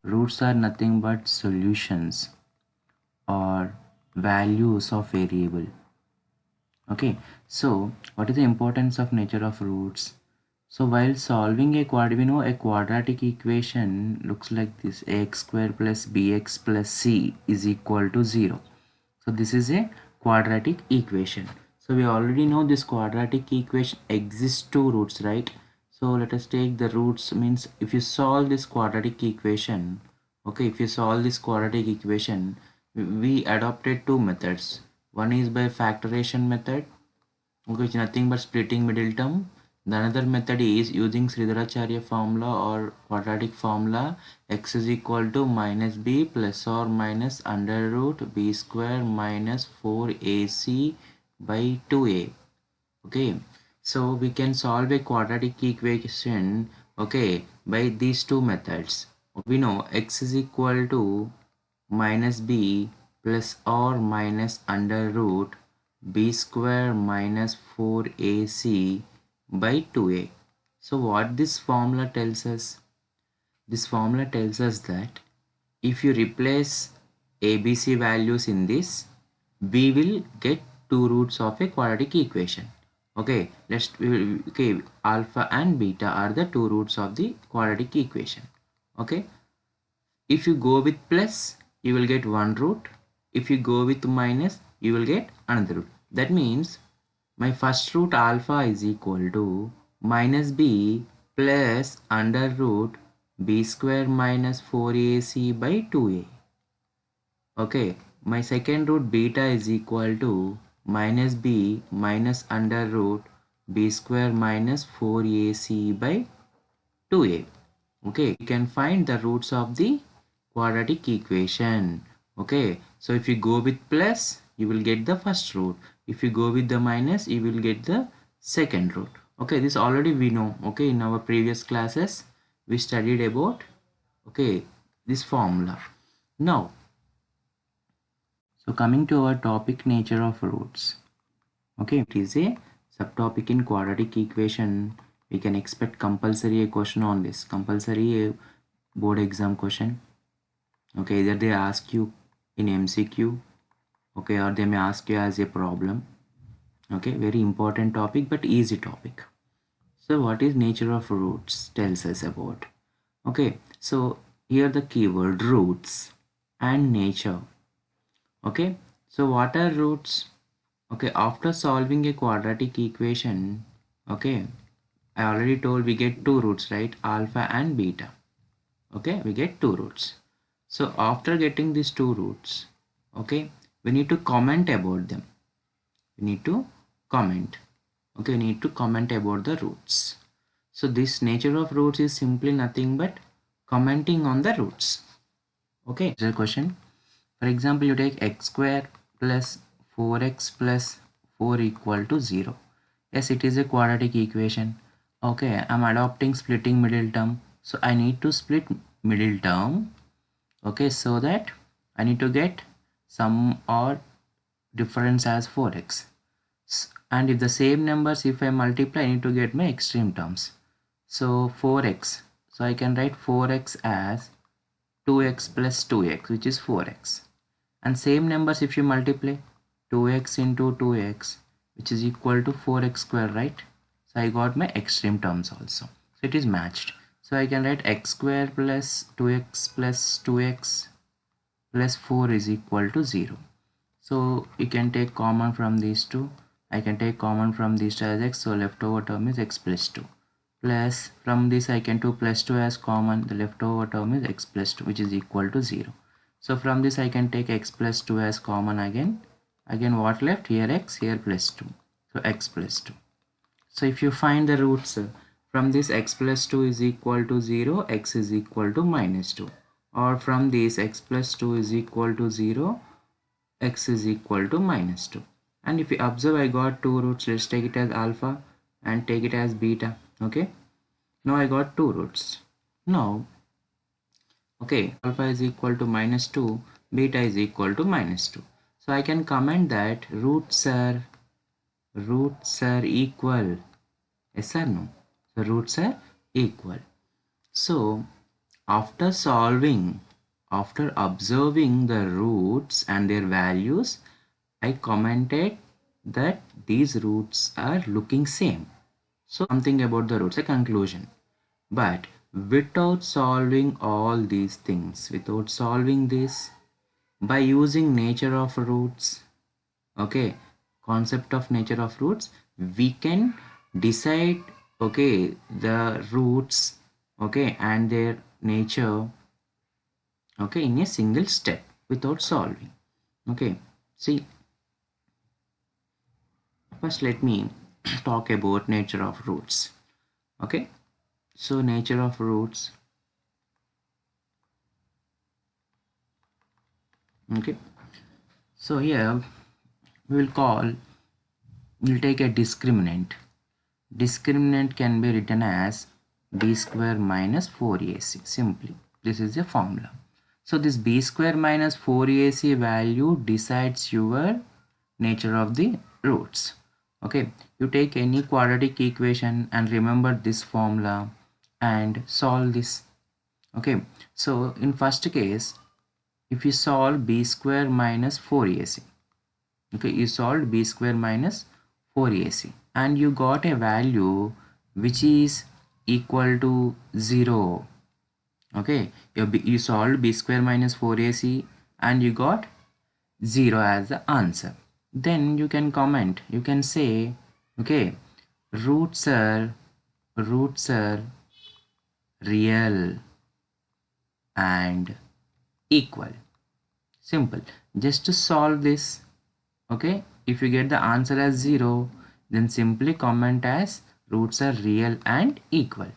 roots are nothing but solutions or values of variable. Okay, so what is the importance of nature of roots? So while solving we know a quadratic equation looks like this: ax square plus bx plus c is equal to 0. So this is a quadratic equation. So we already know this quadratic equation exists two roots, right? So let us take the roots, means if you solve this quadratic equation, okay, if you solve this quadratic equation, we adopted two methods. One is by factorization method, which is nothing but splitting middle term. The another method is using Sridharacharya formula or quadratic formula: x is equal to minus b plus or minus under root b square minus 4ac by 2a. Okay, so we can solve a quadratic equation, okay, by these two methods. We know x is equal to minus b plus or minus under root b square minus 4ac by 2a. So what this formula tells us? This formula tells us that if you replace ABC values in this, we will get two roots of a quadratic equation. Okay, okay, alpha and beta are the two roots of the quadratic equation. Okay, if you go with plus, you will get one root. If you go with minus, you will get another root. That means my first root alpha is equal to minus b plus under root b square minus 4ac by 2a. Okay, my second root beta is equal to minus b minus under root b square minus 4ac by 2a. Okay, you can find the roots of the quadratic equation. Okay, so if you go with plus, you will get the first root. If you go with the minus, you will get the second root. Okay, this already we know. Okay, in our previous classes we studied about, okay, this formula. Now, so coming to our topic, nature of roots. Okay, it is a subtopic in quadratic equation. We can expect compulsory a question on this, compulsory a board exam question. Okay, either they ask you in MCQ, okay, or they may ask you as a problem. Okay, very important topic but easy topic. So what is nature of roots tells us about. Okay, so here the keyword roots and nature. Okay, so what are roots? Okay, after solving a quadratic equation, okay, I already told we get two roots, right? Alpha and beta. Okay, we get two roots. So after getting these two roots, okay, we need to comment about them. We need to comment. Okay, we need to comment about the roots. So this nature of roots is simply nothing but commenting on the roots. Okay, here's a question. For example, you take x square plus 4x plus 4 equal to 0. Yes, it is a quadratic equation. Okay, I'm adopting splitting middle term. So I need to split middle term. Okay, so that I need to get sum or difference as 4x. And if the same numbers, if I multiply, I need to get my extreme terms. So 4x. So I can write 4x as 2x plus 2x, which is 4x. And same numbers if you multiply, 2x into 2x, which is equal to 4x square, right? So I got my extreme terms also. So it is matched. So I can write x square plus 2x plus 2x plus 4 is equal to 0. So you can take common from these two. I can take common from these two as x. So leftover term is x plus 2. Plus from this I can 2 plus 2 as common. The leftover term is x plus 2, which is equal to 0. So from this I can take x plus 2 as common again. Again what left? Here x, here plus 2. So x plus 2. So if you find the roots from this, x plus 2 is equal to 0, x is equal to minus 2. Or from this, x plus 2 is equal to 0, x is equal to minus 2. And if you observe, I got two roots. Let's take it as alpha and take it as beta. Okay, now I got two roots. Now, okay, alpha is equal to minus 2, beta is equal to minus 2. So I can comment that roots are equal. Yes or no? The roots are equal. So after observing the roots and their values, I commented that these roots are looking same. So something about the roots, a conclusion. But without solving all these things, without solving this, by using nature of roots, okay, concept of nature of roots, we can decide, okay, the roots, okay, and their nature, okay, in a single step without solving. Okay, see, first let me talk about nature of roots. Okay, so nature of roots. Okay, so here we will call, we'll take a discriminant. Discriminant can be written as b square minus 4ac. Simply, this is a formula. So this b square minus 4ac value decides your nature of the roots. Okay, you take any quadratic equation and remember this formula and solve this. Okay, so in first case, if you solve b square minus 4ac, okay, you solved b square minus 4ac and you got a value which is equal to 0. Okay, you solved b square minus 4ac and you got 0 as the answer. Then you can comment, you can say, okay, roots are real and equal. Simple. Just to solve this, okay, if you get the answer as 0, then simply comment as roots are real and equal.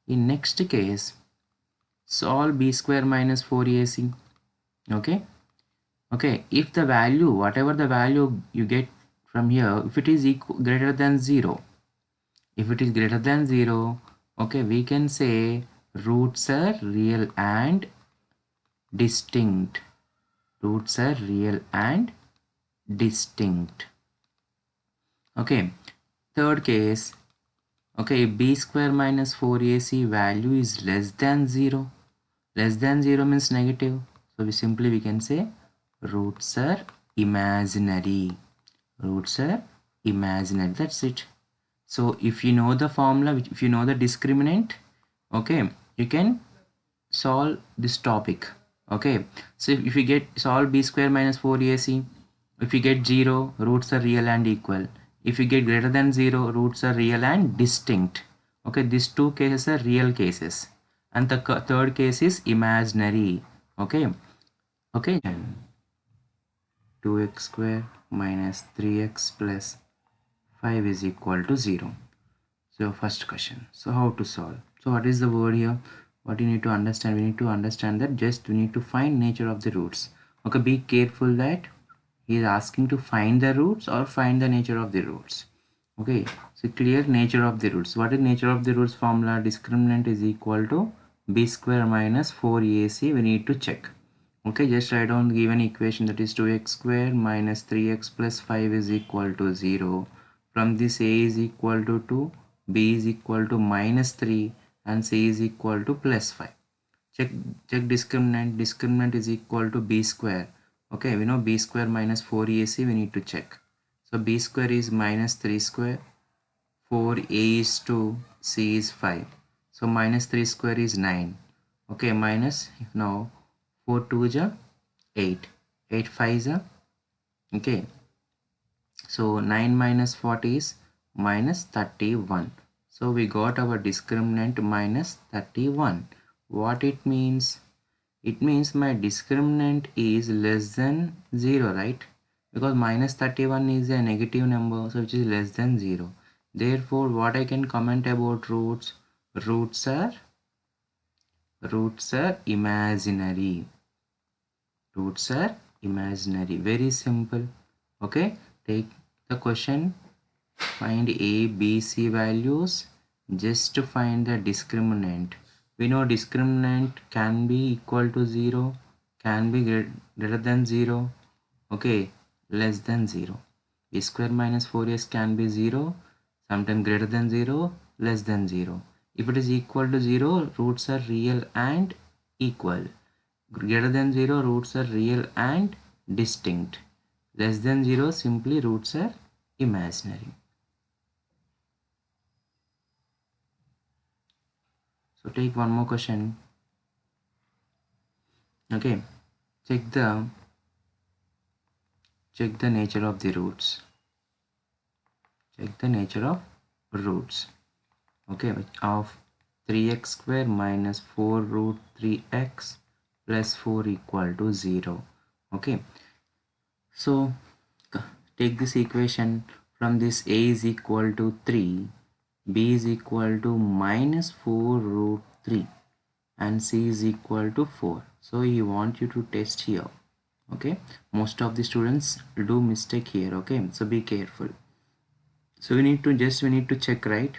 In next case, solve b square minus 4ac. Okay, okay, if the value, whatever the value you get from here, if it is greater than 0, if it is greater than 0, okay, we can say roots are real and distinct. Roots are real and distinct. Okay, third case, okay, b square minus 4ac value is less than 0. Less than 0 means negative. So we can say roots are imaginary. Roots are imaginary. That's it. So if you know the formula, if you know the discriminant, okay, you can solve this topic. Okay, so if you get solve b square minus 4ac, if you get 0, roots are real and equal. If you get greater than 0, roots are real and distinct. Okay, these two cases are real cases and the third case is imaginary. Okay, okay, 2x square minus 3x plus 5 is equal to 0. So first question, so how to solve? So what is the word here? What you need to understand, we need to understand that just we need to find nature of the roots. Okay, be careful that he is asking to find the roots or find the nature of the roots. Okay, so clear nature of the roots. What is nature of the roots formula? Discriminant is equal to b square minus 4ac. We need to check. Okay, just write down the given equation, that is 2x square minus 3x plus 5 is equal to 0. From this a is equal to 2, b is equal to minus 3 and c is equal to plus 5. Check discriminant. Discriminant is equal to b square. Okay, we know b square minus 4ac, we need to check. So b square is minus 3 square, 4a is 2, c is 5. So minus 3 square is 9. Okay, minus, now 4 2 is 8, 8 5 is okay, so 9 minus 40 is minus 31. So we got our discriminant minus 31. What it means? It means my discriminant is less than 0, right? Because minus 31 is a negative number, so which is less than 0. Therefore, what I can comment about roots? Roots are imaginary. Roots are imaginary. Very simple. Okay, take the question, find a, b, c values just to find the discriminant. We know discriminant can be equal to 0, can be greater than 0, okay, less than 0. b square minus 4s can be 0, sometimes greater than 0, less than 0. If it is equal to 0, roots are real and equal. Greater than 0, roots are real and distinct. Less than 0, simply roots are imaginary. So take one more question. Okay, check the nature of the roots. Check the nature of roots. Okay, of 3x square minus 4 root 3x plus 4 equal to 0. Okay, so take this equation. From this, a is equal to 3, b is equal to minus 4 root 3 and c is equal to 4. So he wants you to test here. Okay, most of the students do mistake here. Okay, so be careful. So we need to check, right?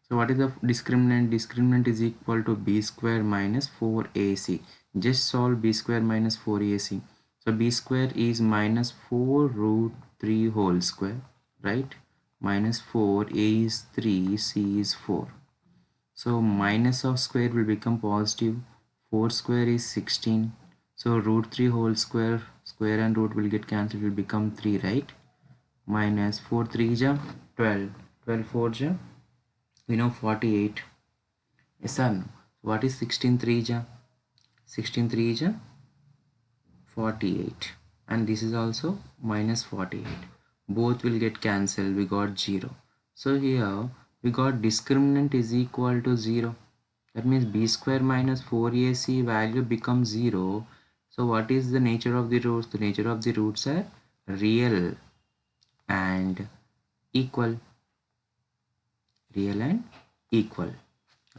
So what is the discriminant? Discriminant is equal to b square minus 4ac. Just solve b square minus 4ac. So b square is minus 4 root 3 whole square, right? Minus 4, a is 3, c is 4. So minus of square will become positive. 4 square is 16. So root 3 whole square, square and root will get cancelled, will become 3, right? Minus 4 3 ja 12, 12 4 ja, we know 48. Yes or no? What is 16 3 ja? 16 3 ja 48, and this is also minus 48. Both will get cancelled, we got 0. So here we got discriminant is equal to 0. That means b square minus 4ac value becomes 0. So what is the nature of the roots? The nature of the roots are real and equal. Real and equal.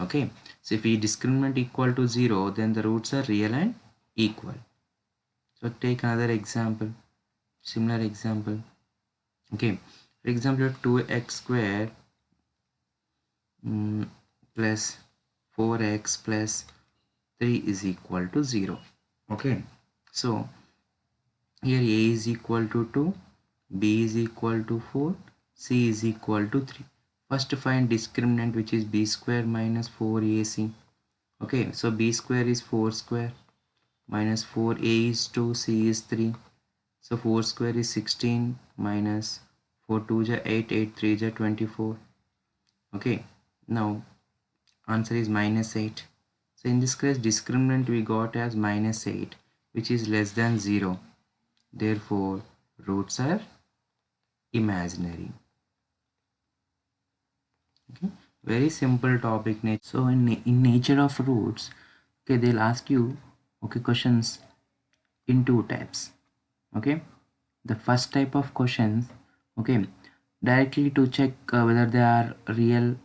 Okay, so if we discriminant equal to 0, then the roots are real and equal. So take another example, similar example. Okay, for example, 2x square plus 4x plus 3 is equal to 0. Okay, so here a is equal to 2, b is equal to 4, c is equal to 3. First find discriminant, which is b square minus 4ac. Okay, so b square is 4 square minus 4a is 2, c is 3. So 4 square is 16 minus 4 2 ja 8, 8 3 ja 24. Okay, now answer is minus 8. So in this case, discriminant we got as minus 8, which is less than 0. Therefore, roots are imaginary. Okay, very simple topic. So in nature of roots, okay, they'll ask you, okay, questions in two types. Okay, the first type of questions, okay, directly to check whether they are real,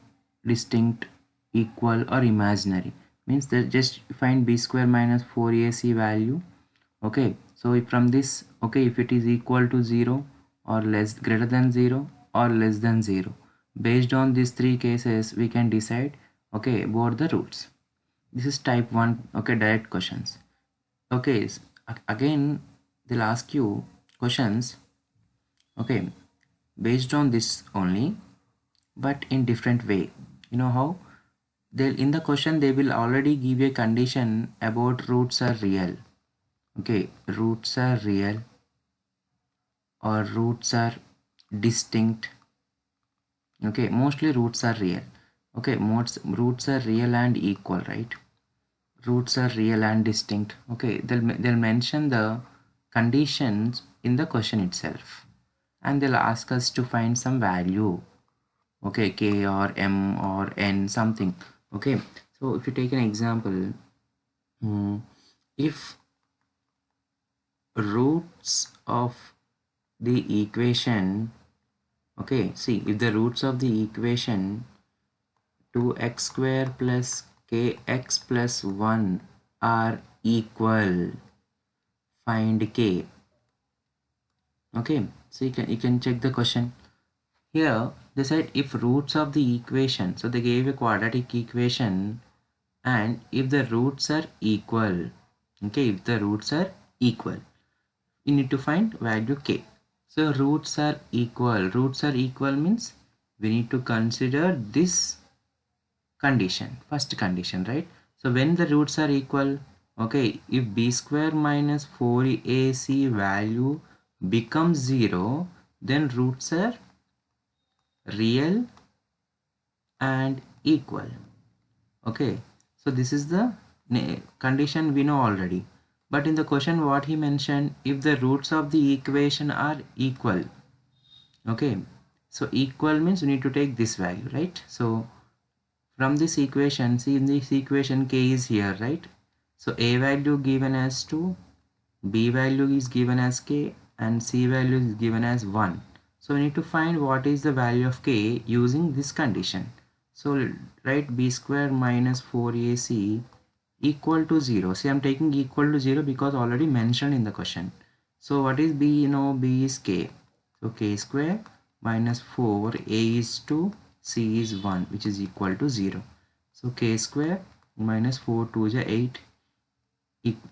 distinct, equal or imaginary. Means that just find b square minus 4ac value. Okay, so if from this, okay, if it is equal to 0 or less, greater than 0 or less than 0, based on these three cases we can decide, okay, about the roots. This is type 1, okay, direct questions. Okay, again they'll ask you questions, okay, based on this only, but in different way. You know how? They'll, in the question they will already give a condition about roots are real. Okay, roots are real or roots are distinct. Okay, mostly roots are real. Okay, roots are real and equal, right? Roots are real and distinct. Okay, they'll mention the conditions in the question itself, and they'll ask us to find some value. Okay, k or m or n, something. Okay, so if you take an example, if roots of the equation, okay, see, if the roots of the equation 2x square plus kx plus 1 are equal, find k. Okay, so you can check the question. Here they said if roots of the equation, so they gave a quadratic equation, and if the roots are equal, okay, if the roots are equal, you need to find value k. So roots are equal. Roots are equal means we need to consider this condition, first condition, right? So when the roots are equal, Okay, if b square minus 4ac value becomes 0, then roots are real and equal. Okay, so this is the condition we know already, but in the question what he mentioned, if the roots of the equation are equal. Okay, so equal means you need to take this value, right? So from this equation, see in this equation k is here, right? So a value given as 2, b value is given as k, and c value is given as 1. So we need to find what is the value of k using this condition. So write b square minus 4ac equal to 0. See, I'm taking equal to 0 because already mentioned in the question. So what is b? You know, b is k. So k square minus 4, a is 2, c is 1, which is equal to 0. So k square minus 4 2 is 8,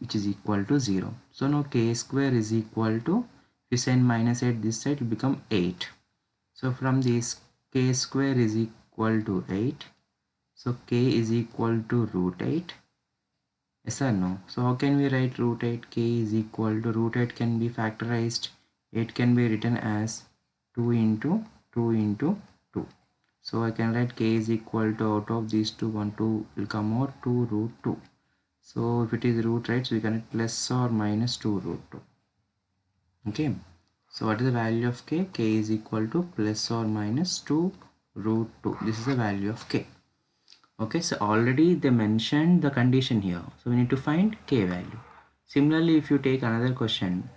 which is equal to 0. So now k square is equal to, if you send minus 8 this side, it will become 8. So from this, k square is equal to 8. So k is equal to root 8. Yes or no? So how can we write root 8? K is equal to root 8 can be factorized. 8 can be written as 2 into 2 into 2. So I can write k is equal to, out of these two, 1 2 will come out 2 root 2. So if it is root, right, so we can write plus or minus 2 root 2. Okay. So what is the value of k? K is equal to plus or minus 2 root 2. This is the value of k. Okay, so already they mentioned the condition here, so we need to find k value. Similarly, if you take another question,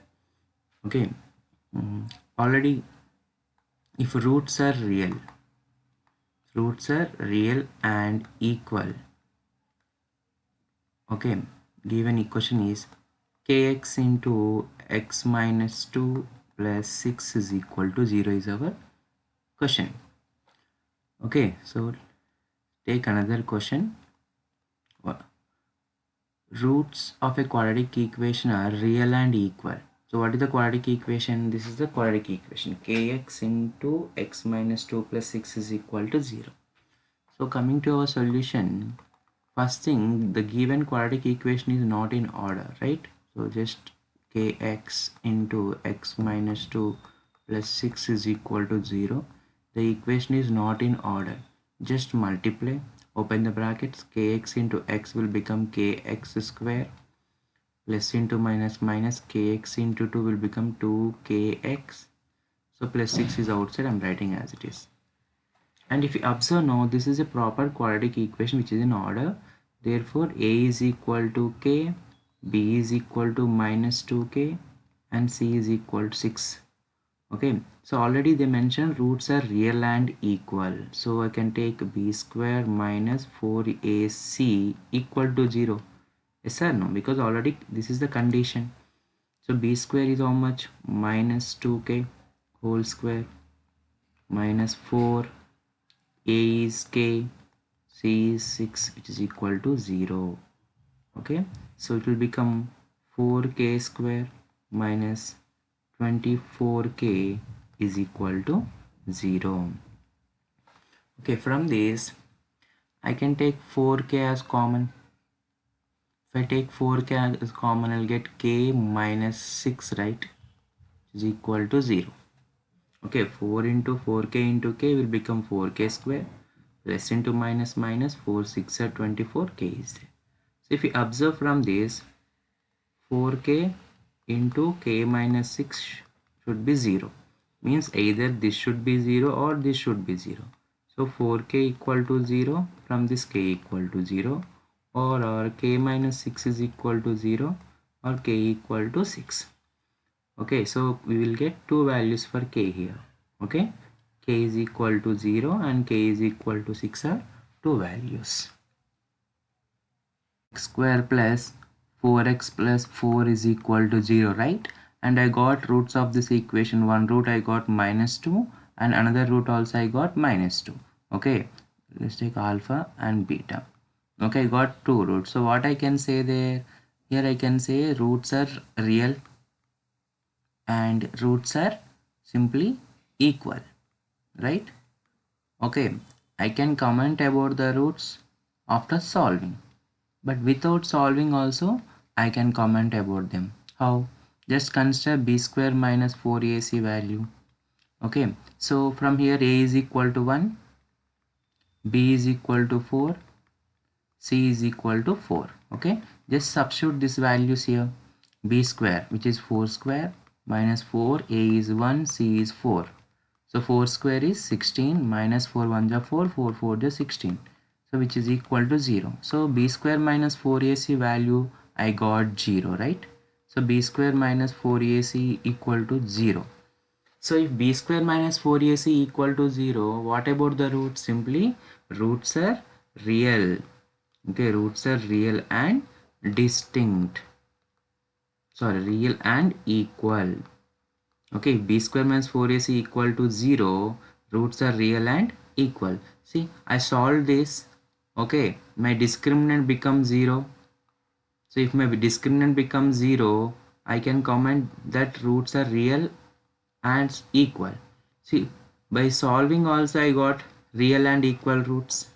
okay, already if roots are real and equal, okay, given equation is kx into x minus 2 plus 6 is equal to 0 is our question. Okay, so take another question. Roots of a quadratic equation are real and equal. So what is the quadratic equation? This is the quadratic equation. Kx into x minus 2 plus 6 is equal to 0. So coming to our solution, first thing, the given quadratic equation is not in order, right? So just kx into x minus 2 plus 6 is equal to 0. The equation is not in order. Just multiply, open the brackets, kx into x will become kx square, plus into minus minus, kx into 2 will become 2kx. So plus 6 is outside, I'm writing as it is. And if you observe now, this is a proper quadratic equation which is in order. Therefore a is equal to k, b is equal to minus 2k, and c is equal to 6. Okay, so already they mentioned roots are real and equal, so I can take b square minus 4ac equal to 0. Yes or no? Because already this is the condition. So b square is how much? Minus 2k whole square minus 4, a is k, c is 6, which is equal to 0. Okay, so it will become 4k square minus 24k is equal to 0. Okay, from this I can take 4k as common. If I take 4k as common, I'll get k minus 6, right, is equal to 0. Okay, 4 into 4k into k will become 4k square, plus into minus minus, 4 6 are 24k is there. So if you observe from this, 4k into k minus 6 should be 0, means either this should be 0 or this should be 0. So 4k equal to 0, from this k equal to 0, or k minus 6 is equal to 0, or k equal to 6. Okay, so we will get two values for k here. Okay, k is equal to 0 and k is equal to 6 are two values. X square plus 4x plus 4 is equal to 0, right? And I got roots of this equation. One root I got minus 2 and another root also I got minus 2. Okay, let's take alpha and beta. Okay, I got two roots. So what I can say there? Here I can say roots are real and roots are simply equal, right? Okay, I can comment about the roots after solving, but without solving also I can comment about them. How? Just consider b square minus 4ac value. Okay, so from here a is equal to 1, b is equal to 4, c is equal to 4. Okay, just substitute these values here. B square, which is 4 square, minus 4, a is 1, c is 4. So 4 square is 16, minus 4 1 is 4, 4 4 is 16. So which is equal to 0. So b square minus 4ac value I got 0, right? So b square minus 4ac equal to 0. So if b square minus 4ac equal to 0, what about the roots? Simply roots are real. Okay, roots are real and distinct. Sorry, real and equal. Okay, b square minus 4ac equal to 0, roots are real and equal. See, I solved this. Okay, my discriminant becomes 0. So if my discriminant becomes 0, I can comment that roots are real and equal. See, by solving also I got real and equal roots.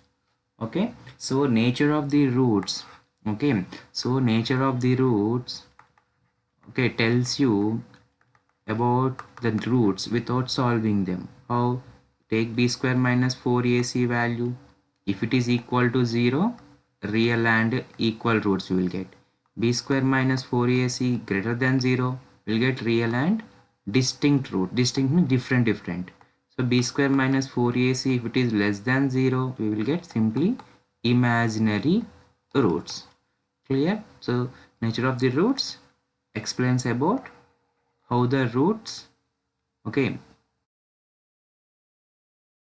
Okay, so nature of the roots. Okay, so nature of the roots, okay, tells you about the roots without solving them. How? Take b square minus 4ac value. If it is equal to 0, real and equal roots you will get. B square minus 4ac greater than 0 will get real and distinct root. Distinct means different. So b square minus 4ac, if it is less than 0, we will get simply imaginary roots. Clear? So nature of the roots explains about how the roots, okay,